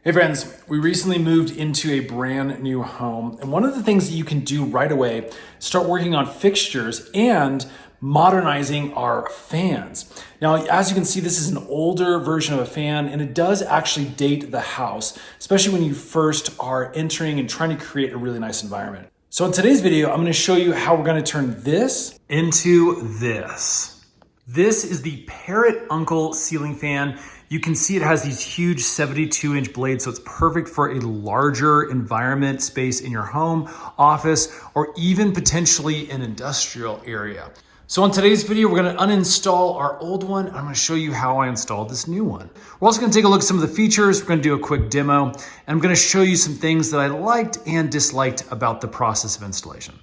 Hey friends, we recently moved into a brand new home, and one of the things that you can do right away is start working on fixtures and modernizing our fans. Now, as you can see, this is an older version of a fan, and it does actually date the house, especially when you first are entering and trying to create a really nice environment. So in today's video, I'm going to show you how we're going to turn this into this. This is the Parrot Uncle ceiling fan. You can see it has these huge 72-inch blades, so it's perfect for a larger environment space in your home, office, or even potentially an industrial area. So in today's video, we're gonna uninstall our old one. I'm gonna show you how I installed this new one. We're also gonna take a look at some of the features. We're gonna do a quick demo, and I'm gonna show you some things that I liked and disliked about the process of installation.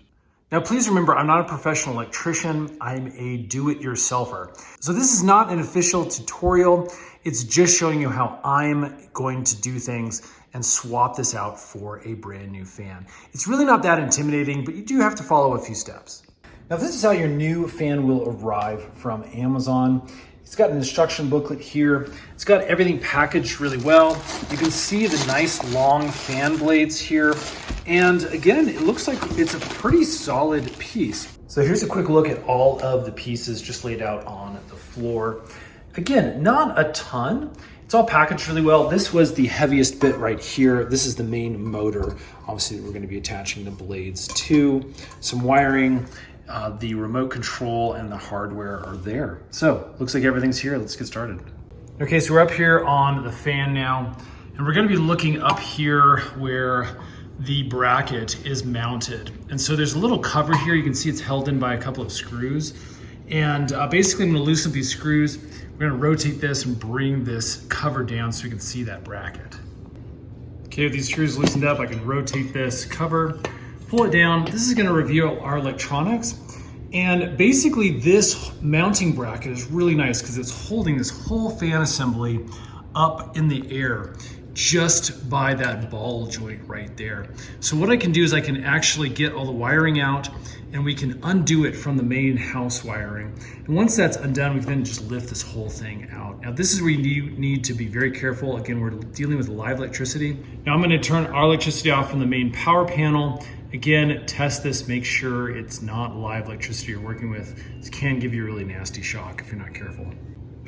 Now, please remember, I'm not a professional electrician. I'm a do-it-yourselfer. So this is not an official tutorial. It's just showing you how I'm going to do things and swap this out for a brand new fan. It's really not that intimidating, but you do have to follow a few steps. Now, this is how your new fan will arrive from Amazon. It's got an instruction booklet here. It's got everything packaged really well. You can see the nice long fan blades here. And again, it looks like it's a pretty solid piece. So here's a quick look at all of the pieces just laid out on the floor. Again, not a ton. It's all packaged really well. This was the heaviest bit right here. This is the main motor. Obviously, we're gonna be attaching the blades to. Some wiring, the remote control and the hardware are there. So looks like everything's here. Let's get started. Okay, so we're up here on the fan now, and we're gonna be looking up here where the bracket is mounted. And so there's a little cover here. You can see it's held in by a couple of screws. And basically I'm gonna loosen these screws. We're gonna rotate this and bring this cover down so we can see that bracket. Okay, with these screws loosened up, I can rotate this cover, pull it down. This is gonna reveal our electronics. And basically this mounting bracket is really nice because it's holding this whole fan assembly up in the air just by that ball joint right there. So what I can do is I can actually get all the wiring out and we can undo it from the main house wiring. And once that's undone, we can then just lift this whole thing out. Now this is where you need to be very careful. Again, we're dealing with live electricity. Now I'm gonna turn our electricity off from the main power panel. Again, test this, make sure it's not live electricity you're working with. This can give you a really nasty shock if you're not careful.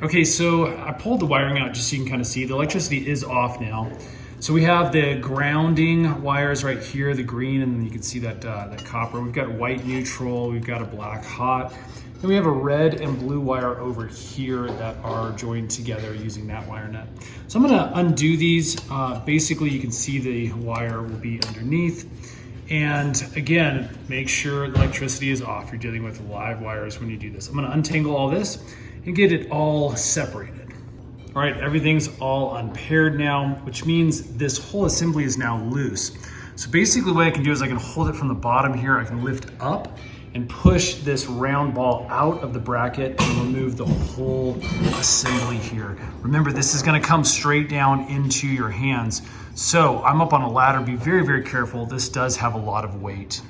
Okay, so I pulled the wiring out just so you can kind of see. The electricity is off now. So we have the grounding wires right here, the green, and then you can see that, that copper. We've got white neutral, we've got a black hot. Then we have a red and blue wire over here that are joined together using that wire net. So I'm gonna undo these. Basically, you can see the wire will be underneath. And again, make sure the electricity is off. You're dealing with live wires when you do this. I'm gonna untangle all this and get it all separated. All right, everything's all unpaired now, which means this whole assembly is now loose. So basically what I can do is I can hold it from the bottom here, I can lift up and push this round ball out of the bracket and remove the whole assembly here. Remember, this is gonna come straight down into your hands. So I'm up on a ladder, be very, very careful. This does have a lot of weight.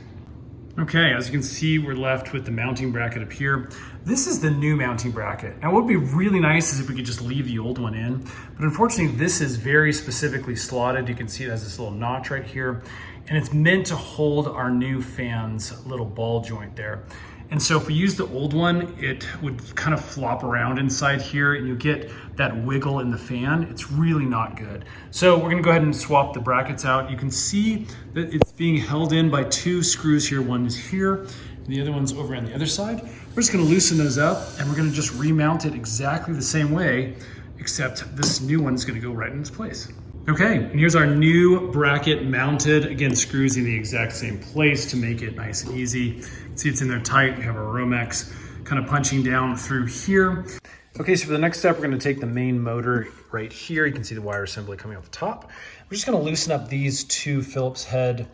Okay, as you can see, we're left with the mounting bracket up here. This is the new mounting bracket. Now what would be really nice is if we could just leave the old one in, but unfortunately this is very specifically slotted. You can see it has this little notch right here, and it's meant to hold our new fan's little ball joint there. And so if we use the old one, it would kind of flop around inside here and you get that wiggle in the fan. It's really not good. So we're gonna go ahead and swap the brackets out. You can see that it's being held in by two screws here. One is here and the other one's over on the other side. We're just gonna loosen those up and we're gonna just remount it exactly the same way, except this new one is gonna go right in its place. Okay, and here's our new bracket mounted. Again, screws in the exact same place to make it nice and easy. You can see it's in there tight. We have our Romex kind of punching down through here. Okay, so for the next step, we're gonna take the main motor right here. You can see the wire assembly coming off the top. We're just gonna loosen up these two Phillips head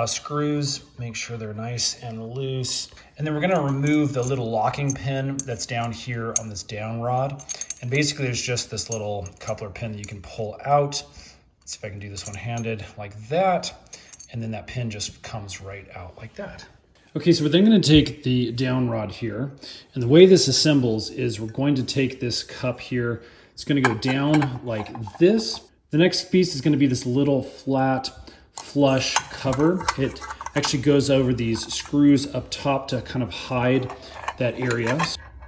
screws, make sure they're nice and loose. And then we're gonna remove the little locking pin that's down here on this down rod. And basically there's just this little coupler pin that you can pull out. Let's see if I can do this one-handed like that. And then that pin just comes right out like that. Okay, so we're then gonna take the down rod here. And the way this assembles is we're going to take this cup here. It's gonna go down like this. The next piece is going to be this little flat flush cover. It actually goes over these screws up top to kind of hide that area.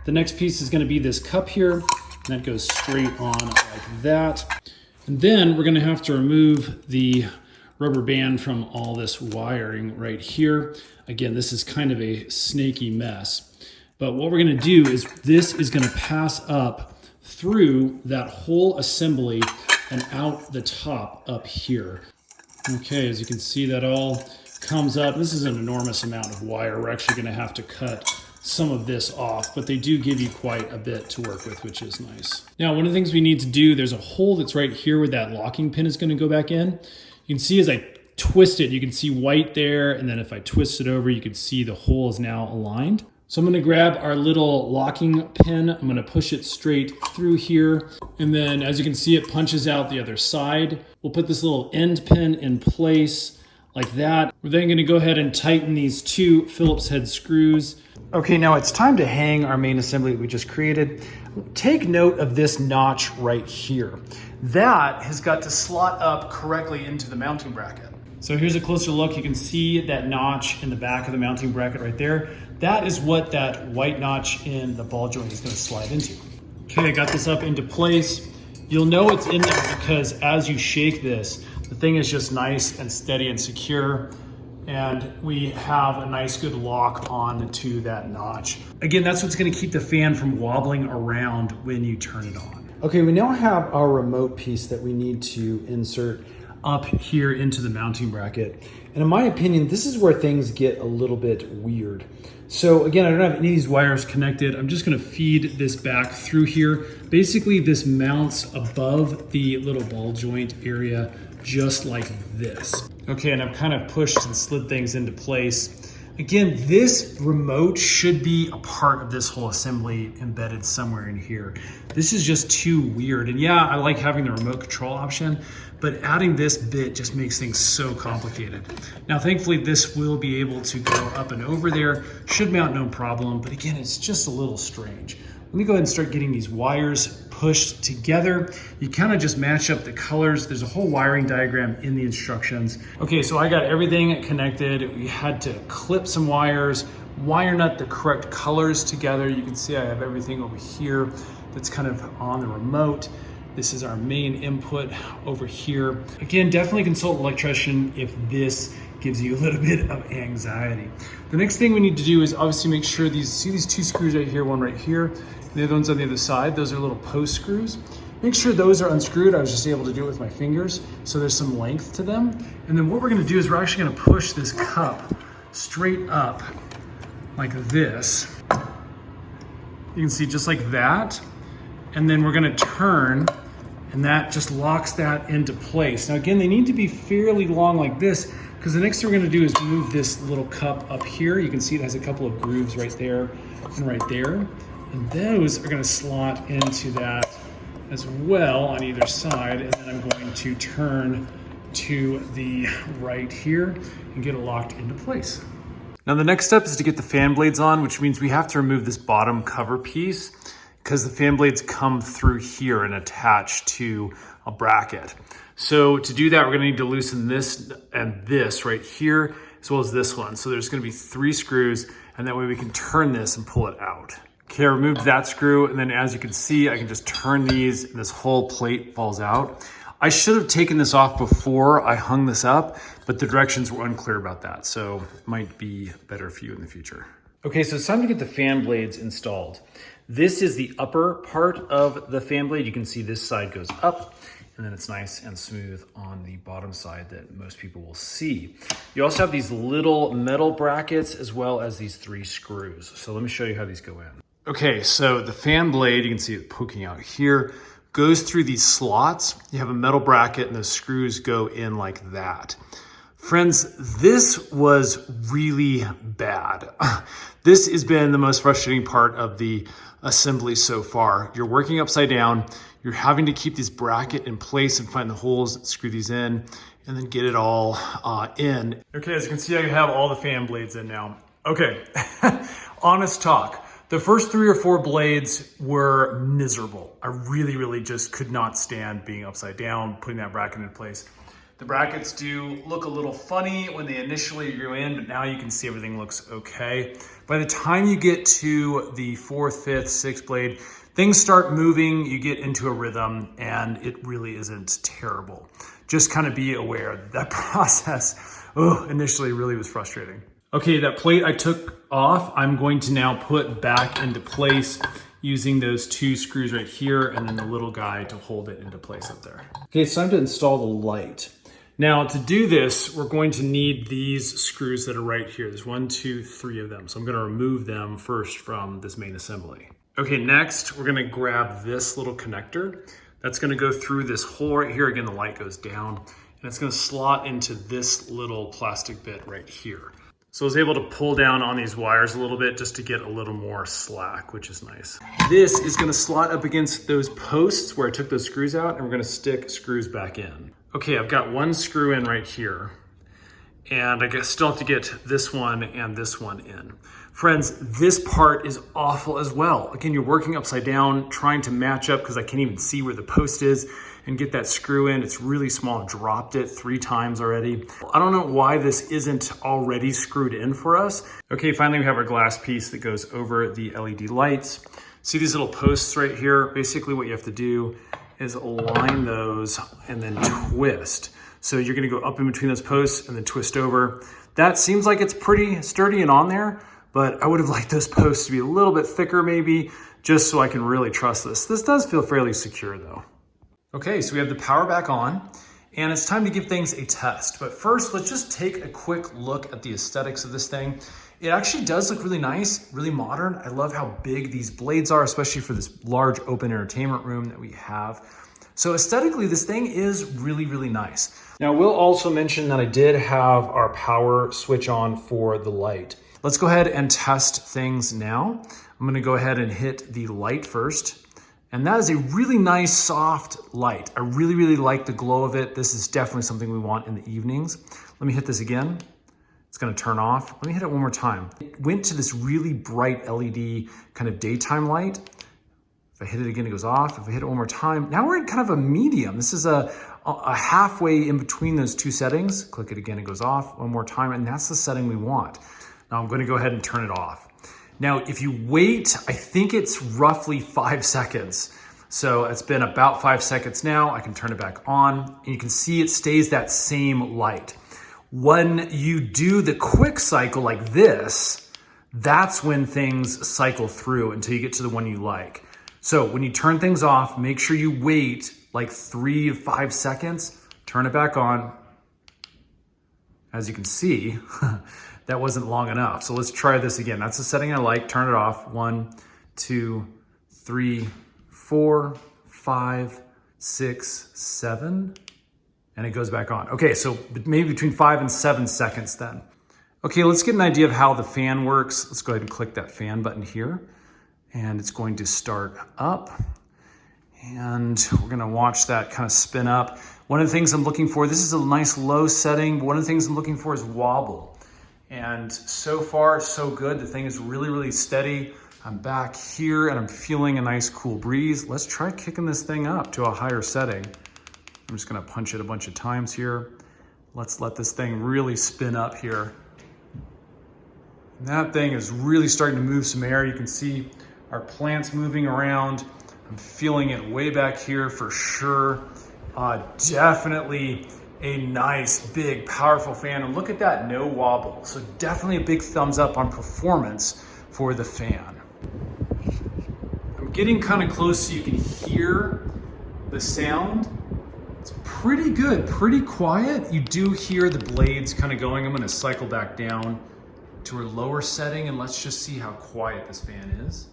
The next piece is going to be this cup here, and that goes straight on like that. And then we're going to have to remove the rubber band from all this wiring right here. Again, this is kind of a snaky mess. But what we're going to do is this is going to pass up through that whole assembly and out the top up here. Okay, as you can see, that all comes up. This is an enormous amount of wire. We're actually going to have to cut some of this off, but they do give you quite a bit to work with, which is nice. Now, one of the things we need to do, there's a hole that's right here where that locking pin is going to go back in. You can see as I twist it, you can see white there, and then if I twist it over, you can see the hole is now aligned. So I'm going to grab our little locking pin. I'm going to push it straight through here. And then as you can see, it punches out the other side. We'll put this little end pin in place like that. We're then going to go ahead and tighten these two Phillips head screws. Okay, now it's time to hang our main assembly that we just created. Take note of this notch right here. That has got to slot up correctly into the mounting bracket. So here's a closer look. You can see that notch in the back of the mounting bracket right there. That is what that white notch in the ball joint is going to slide into. Okay, I got this up into place. You'll know it's in there because as you shake this, the thing is just nice and steady and secure. And we have a nice good lock on to that notch. Again, that's what's going to keep the fan from wobbling around when you turn it on. Okay, we now have our remote piece that we need to insert up here into the mounting bracket. And in my opinion, this is where things get a little bit weird. So again, I don't have any of these wires connected. I'm just gonna feed this back through here. Basically, this mounts above the little ball joint area, just like this. Okay, and I've kind of pushed and slid things into place. Again, this remote should be a part of this whole assembly embedded somewhere in here. This is just too weird. And yeah, I like having the remote control option, but adding this bit just makes things so complicated. Now, thankfully, this will be able to go up and over there. Should mount no problem, but again, it's just a little strange. Let me go ahead and start getting these wires pushed together. You kind of just match up the colors. There's a whole wiring diagram in the instructions. Okay, so I got everything connected. We had to clip some wires, wire nut the correct colors together. You can see I have everything over here that's kind of on the remote. This is our main input over here. Again, definitely consult an electrician if this gives you a little bit of anxiety. The next thing we need to do is obviously make sure see these two screws right here, one right here, and the other one's on the other side. Those are little post screws. Make sure those are unscrewed. I was just able to do it with my fingers, so there's some length to them. And then what we're gonna do is we're actually gonna push this cup straight up like this. You can see just like that. And then we're gonna turn, and that just locks that into place. Now again, they need to be fairly long like this, because the next thing we're gonna do is move this little cup up here. You can see it has a couple of grooves right there and right there. And those are gonna slot into that as well on either side. And then I'm going to turn to the right here and get it locked into place. Now the next step is to get the fan blades on, which means we have to remove this bottom cover piece because the fan blades come through here and attach to a bracket. So to do that, we're gonna need to loosen this and this right here, as well as this one. So there's gonna be 3 screws, and that way we can turn this and pull it out. Okay, I removed that screw, and then as you can see, I can just turn these, and this whole plate falls out. I should have taken this off before I hung this up, but the directions were unclear about that, so it might be better for you in the future. Okay, so it's time to get the fan blades installed. This is the upper part of the fan blade. You can see this side goes up, and then it's nice and smooth on the bottom side that most people will see. You also have these little metal brackets as well as these 3 screws. So let me show you how these go in. Okay, so the fan blade, you can see it poking out here, goes through these slots. You have a metal bracket and the screws go in like that. Friends, this was really bad. This has been the most frustrating part of the assembly so far. You're working upside down, you're having to keep this bracket in place and find the holes, screw these in, and then get it all in. Okay, as you can see, I have all the fan blades in now. Okay, honest talk. The first 3 or 4 blades were miserable. I really just could not stand being upside down, putting that bracket into place. The brackets do look a little funny when they initially go in, but now you can see everything looks okay. By the time you get to the 4th, 5th, 6th blade, things start moving, you get into a rhythm, and it really isn't terrible. Just kind of be aware that process initially really was frustrating. Okay, that plate I took off, I'm going to now put back into place using those 2 screws right here and then the little guy to hold it into place up there. Okay, it's time to install the light. Now to do this, we're going to need these screws that are right here. There's 1, 2, 3 of them. So I'm gonna remove them first from this main assembly. Okay, next we're gonna grab this little connector. That's gonna go through this hole right here. Again, the light goes down and it's gonna slot into this little plastic bit right here. So I was able to pull down on these wires a little bit just to get a little more slack, which is nice. This is gonna slot up against those posts where I took those screws out, and we're gonna stick screws back in. Okay, I've got 1 screw in right here, and I guess still have to get this one and this one in. Friends, this part is awful as well. Again, you're working upside down, trying to match up because I can't even see where the post is and get that screw in. It's really small. I've dropped it 3 times already. I don't know why this isn't already screwed in for us. Okay, finally we have our glass piece that goes over the LED lights. See these little posts right here? Basically what you have to do is align those and then twist. So you're gonna go up in between those posts and then twist over. That seems like it's pretty sturdy and on there, but I would have liked those posts to be a little bit thicker maybe, just so I can really trust this. This does feel fairly secure though. Okay, so we have the power back on, and it's time to give things a test. But first, let's just take a quick look at the aesthetics of this thing. It actually does look really nice, really modern. I love how big these blades are, especially for this large open entertainment room that we have. So aesthetically, this thing is really nice. Now, I will also mention that I did have our power switch on for the light. Let's go ahead and test things now. I'm gonna go ahead and hit the light first. And that is a really nice soft light. I really like the glow of it. This is definitely something we want in the evenings. Let me hit this again. It's gonna turn off. Let me hit it one more time. It went to this really bright LED kind of daytime light. If I hit it again, it goes off. If I hit it one more time, now we're in kind of a medium. This is a halfway in between those 2 settings. Click it again, it goes off one more time, and that's the setting we want. Now I'm gonna go ahead and turn it off. Now, if you wait, I think it's roughly 5 seconds. So it's been about 5 seconds now. I can turn it back on, and you can see it stays that same light. When you do the quick cycle like this, that's when things cycle through until you get to the one you like. So when you turn things off, make sure you wait like 3 to 5 seconds, turn it back on. As you can see, that wasn't long enough. So let's try this again. That's the setting I like. Turn it off. 1, 2, 3, 4, 5, 6, 7, and it goes back on. Okay, so maybe between 5 and 7 seconds then. Okay, let's get an idea of how the fan works. Let's go ahead and click that fan button here, and it's going to start up, and we're gonna watch that kind of spin up. One of the things I'm looking for, this is a nice low setting, but one of the things I'm looking for is wobble. And so far, so good. The thing is really steady. I'm back here and I'm feeling a nice cool breeze. Let's try kicking this thing up to a higher setting. I'm just gonna punch it a bunch of times here. Let's let this thing really spin up here. And that thing is really starting to move some air. You can see our plants moving around. I'm feeling it way back here for sure. Definitely a nice, big, powerful fan. And look at that, no wobble. So definitely a big thumbs up on performance for the fan. I'm getting kind of close so you can hear the sound. It's pretty good, pretty quiet. You do hear the blades kind of going. I'm gonna cycle back down to a lower setting and let's just see how quiet this fan is.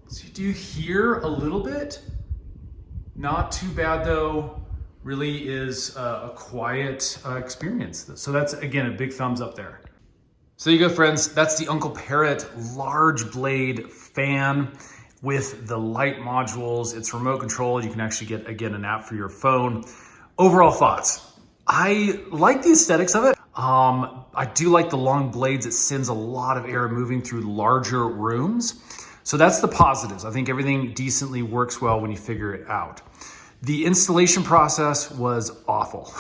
So you do hear a little bit. Not too bad though, really is a quiet experience. So that's, again, a big thumbs up there. So there you go, friends. That's the Uncle Parrot large blade fan with the light modules. It's remote controlled. You can actually get, again, an app for your phone. Overall thoughts. I like the aesthetics of it. I do like the long blades. It sends a lot of air moving through larger rooms. So that's the positives. I think everything decently works well when you figure it out. The installation process was awful.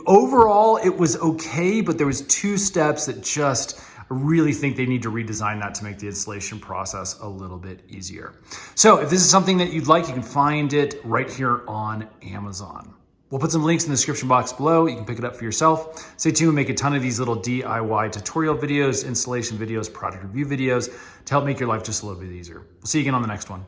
Overall, it was okay, but there was 2 steps that just I really think they need to redesign that to make the installation process a little bit easier. So if this is something that you'd like, you can find it right here on Amazon. We'll put some links in the description box below. You can pick it up for yourself. Stay tuned, we make a ton of these little DIY tutorial videos, installation videos, product review videos to help make your life just a little bit easier. We'll see you again on the next one.